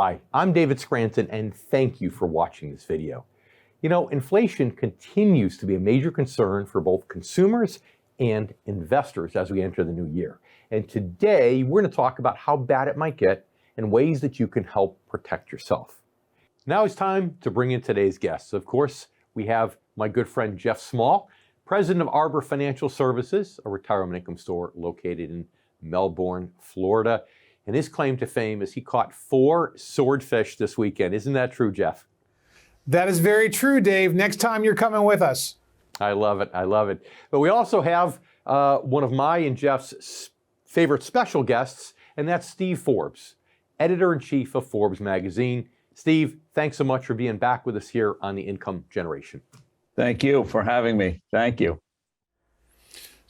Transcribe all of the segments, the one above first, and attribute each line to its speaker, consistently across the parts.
Speaker 1: Hi, I'm David Scranton, and thank you for watching this video. You know, inflation continues to be a major concern for both consumers and investors as we enter the new year. And today, we're going to talk about how bad it might get and ways that you can help protect yourself. Now it's time to bring in today's guests. Of course, we have my good friend Jeff Small, president of Arbor Financial Services, a retirement income store located in Melbourne, Florida. And his claim to fame is he caught 4 swordfish this weekend. Isn't that true, Jeff?
Speaker 2: That is very true, Dave. Next time you're coming with us.
Speaker 1: I love it. I love it. But we also have one of my and Jeff's favorite special guests, and that's Steve Forbes, editor-in-chief of Forbes magazine. Steve, thanks so much for being back with us here on The Income Generation.
Speaker 3: Thank you for having me. Thank you.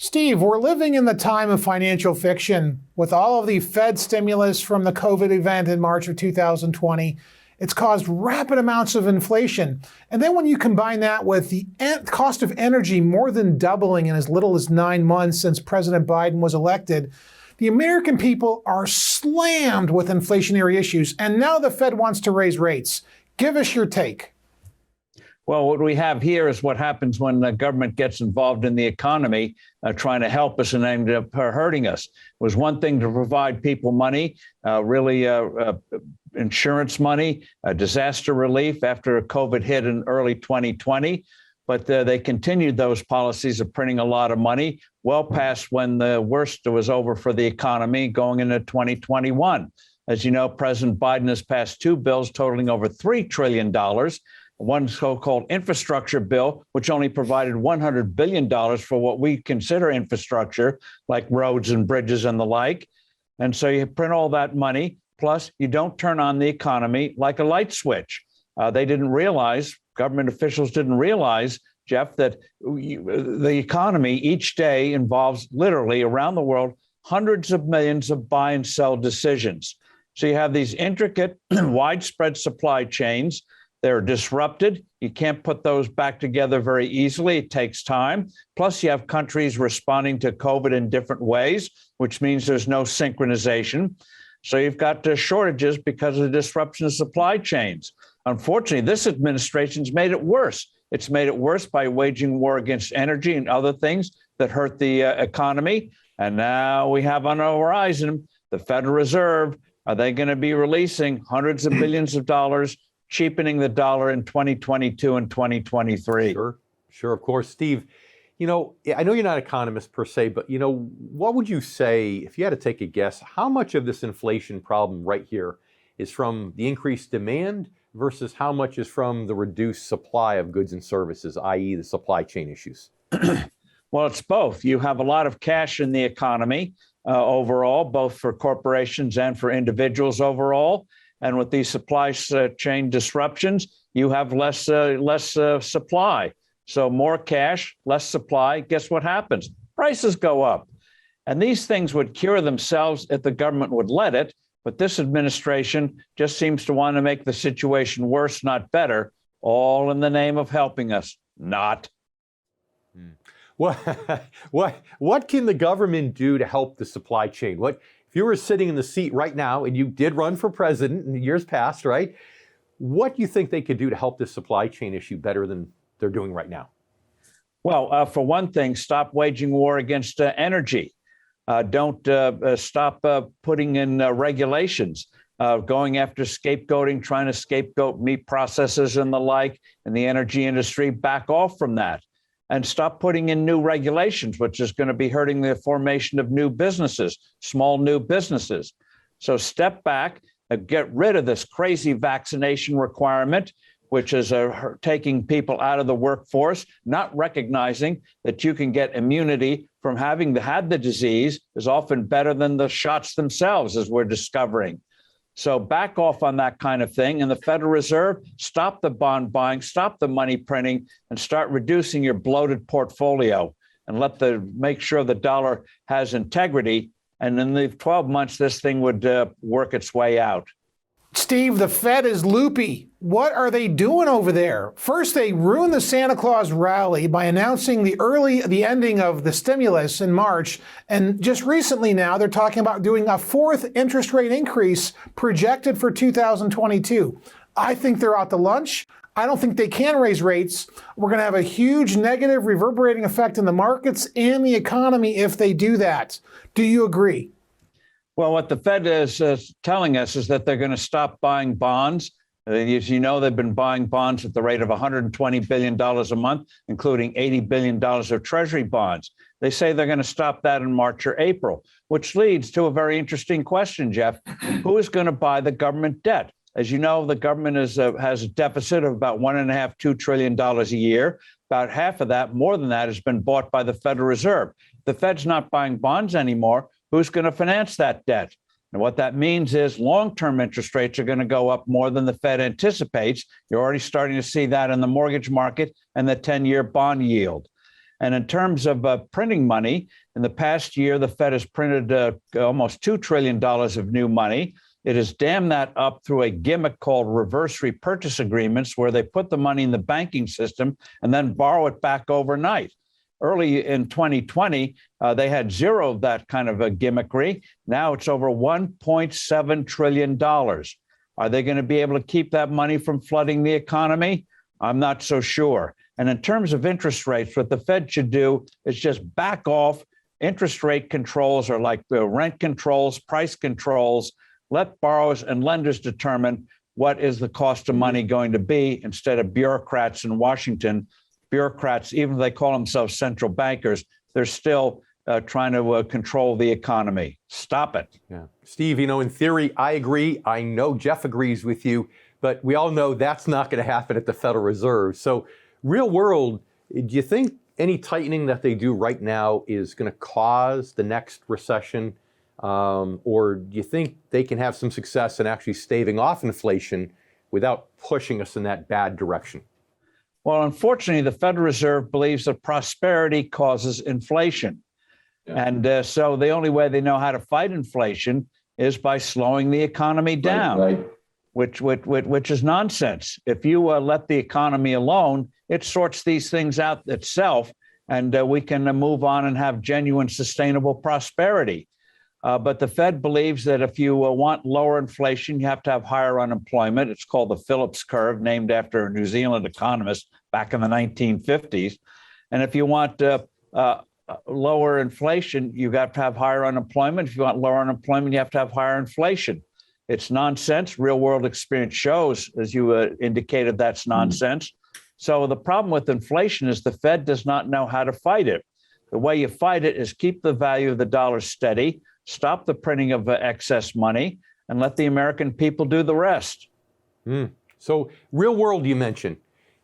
Speaker 2: Steve, we're living in the time of financial fiction. With all of the Fed stimulus from the COVID event in March of 2020, it's caused rapid amounts of inflation. And then when you combine that with the cost of energy more than doubling in as little as 9 months since President Biden was elected, the American people are slammed with inflationary issues. And now the Fed wants to raise rates. Give us your take.
Speaker 3: Well, what we have here is what happens when the government gets involved in the economy, trying to help us and end up hurting us. It was one thing to provide people money, insurance money, disaster relief after COVID hit in early 2020. But they continued those policies of printing a lot of money well past when the worst was over for the economy going into 2021. As you know, President Biden has passed 2 bills totaling over $3 trillion. One so-called infrastructure bill, which only provided $100 billion for what we consider infrastructure, like roads and bridges and the like. And so you print all that money, plus you don't turn on the economy like a light switch. They didn't realize, government officials didn't realize, Jeff, that the economy each day involves literally around the world hundreds of millions of buy and sell decisions. So you have these intricate, widespread supply chains. They're disrupted. You can't put those back together very easily. It takes time. Plus, you have countries responding to COVID in different ways, which means there's no synchronization. So you've got shortages because of the disruption of supply chains. Unfortunately, this administration's made it worse. It's made it worse by waging war against energy and other things that hurt the economy. And now we have on the horizon the Federal Reserve. Are they going to be releasing hundreds of billions of dollars, cheapening the dollar in 2022 and 2023.
Speaker 1: Sure, of course. Steve, you know, I know you're not an economist per se, but, you know, what would you say, if you had to take a guess, how much of this inflation problem right here is from the increased demand versus how much is from the reduced supply of goods and services, i.e. the supply chain issues?
Speaker 3: Well, it's both. You have a lot of cash in the economy overall, both for corporations and for individuals overall. And with these supply chain disruptions, you have less supply. So more cash, less supply. Guess what happens? Prices go up. And these things would cure themselves if the government would let it. But this administration just seems to want to make the situation worse, not better, all in the name of helping us. Not.
Speaker 1: What can the government do to help the supply chain? If you were sitting in the seat right now and you did run for president in years past, right? What do you think they could do to help this supply chain issue better than they're doing right now?
Speaker 3: Well, for one thing, stop waging war against energy. Don't stop putting in regulations, going after scapegoating, trying to scapegoat meat processors and the like in the energy industry. Back off from that. And stop putting in new regulations, which is going to be hurting the formation of new businesses, small new businesses. So step back, get rid of this crazy vaccination requirement, which is taking people out of the workforce, not recognizing that you can get immunity from having had the disease is often better than the shots themselves, as we're discovering. So back off on that kind of thing. And the Federal Reserve, stop the bond buying, stop the money printing, and start reducing your bloated portfolio and make sure the dollar has integrity. And in the 12 months, this thing would work its way out.
Speaker 2: Steve, the Fed is loopy. What are they doing over there? First, they ruined the Santa Claus rally by announcing the ending of the stimulus in March. And just recently now, they're talking about doing a fourth interest rate increase projected for 2022. I think they're out to lunch. I don't think they can raise rates. We're going to have a huge negative reverberating effect in the markets and the economy if they do that. Do you agree?
Speaker 3: Well, what the Fed is telling us is that they're going to stop buying bonds. As you know, they've been buying bonds at the rate of $120 billion a month, including $80 billion of Treasury bonds. They say they're going to stop that in March or April, which leads to a very interesting question, Jeff. Who is going to buy the government debt? As you know, the government has a deficit of about $1.5 to $2 trillion a year. About half of that, more than that, has been bought by the Federal Reserve. The Fed's not buying bonds anymore. Who's going to finance that debt? And what that means is long-term interest rates are going to go up more than the Fed anticipates. You're already starting to see that in the mortgage market and the 10-year bond yield. And in terms of printing money, in the past year, the Fed has printed almost $2 trillion of new money. It has dammed that up through a gimmick called reverse repurchase agreements, where they put the money in the banking system and then borrow it back overnight. Early in 2020, they had zero of that kind of a gimmickry. Now it's over $1.7 trillion. Are they going to be able to keep that money from flooding the economy? I'm not so sure. And in terms of interest rates, what the Fed should do is just back off. Interest rate controls are like the rent controls, price controls. Let borrowers and lenders determine what is the cost of money going to be instead of bureaucrats in Washington. Bureaucrats, even if they call themselves central bankers, they're still trying to control the economy. Stop it.
Speaker 1: Yeah. Steve, in theory, I agree. I know Jeff agrees with you, but we all know that's not going to happen at the Federal Reserve. So real world, do you think any tightening that they do right now is going to cause the next recession? Or do you think they can have some success in actually staving off inflation without pushing us in that bad direction?
Speaker 3: Well, unfortunately, the Federal Reserve believes that prosperity causes inflation. Yeah. And so the only way they know how to fight inflation is by slowing the economy down, right. Which is nonsense. If you let the economy alone, it sorts these things out itself, and we can move on and have genuine, sustainable prosperity. But the Fed believes that if you want lower inflation, you have to have higher unemployment. It's called the Phillips curve, named after a New Zealand economist back in the 1950s. And if you want lower inflation, you have to have higher unemployment. If you want lower unemployment, you have to have higher inflation. It's nonsense. Real world experience shows, as you indicated, that's nonsense. So the problem with inflation is the Fed does not know how to fight it. The way you fight it is keep the value of the dollar steady, stop the printing of excess money, and let the American people do the rest.
Speaker 1: So real world you mentioned.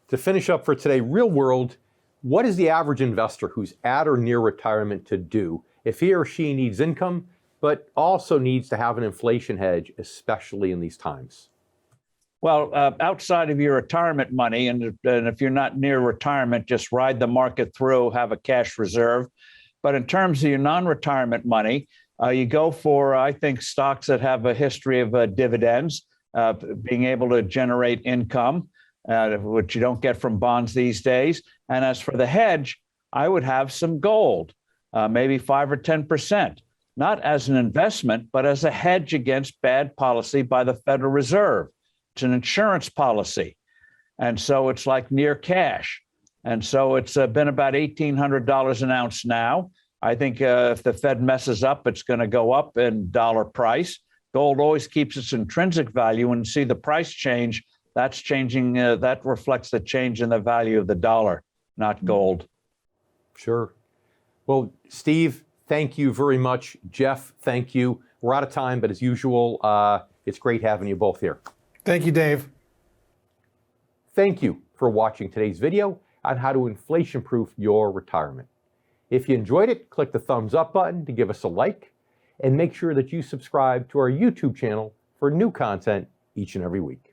Speaker 1: To finish up for today, real world, what is the average investor who's at or near retirement to do if he or she needs income, but also needs to have an inflation hedge, especially in these times?
Speaker 3: Well, outside of your retirement money, and if you're not near retirement, just ride the market through, have a cash reserve. But in terms of your non-retirement money, you go for, I think, stocks that have a history of dividends, being able to generate income, which you don't get from bonds these days. And as for the hedge, I would have some gold, maybe 5 or 10%, not as an investment, but as a hedge against bad policy by the Federal Reserve. It's an insurance policy. And so it's like near cash. And so it's been about $1,800 an ounce now. I think if the Fed messes up, it's going to go up in dollar price. Gold always keeps its intrinsic value. When you see the price change, that's changing. That reflects the change in the value of the dollar, not gold.
Speaker 1: Sure. Well, Steve, thank you very much. Jeff, thank you. We're out of time, but as usual, it's great having you both here.
Speaker 2: Thank you, Dave.
Speaker 1: Thank you for watching today's video on how to inflation-proof your retirement. If you enjoyed it, click the thumbs up button to give us a like, and make sure that you subscribe to our YouTube channel for new content each and every week.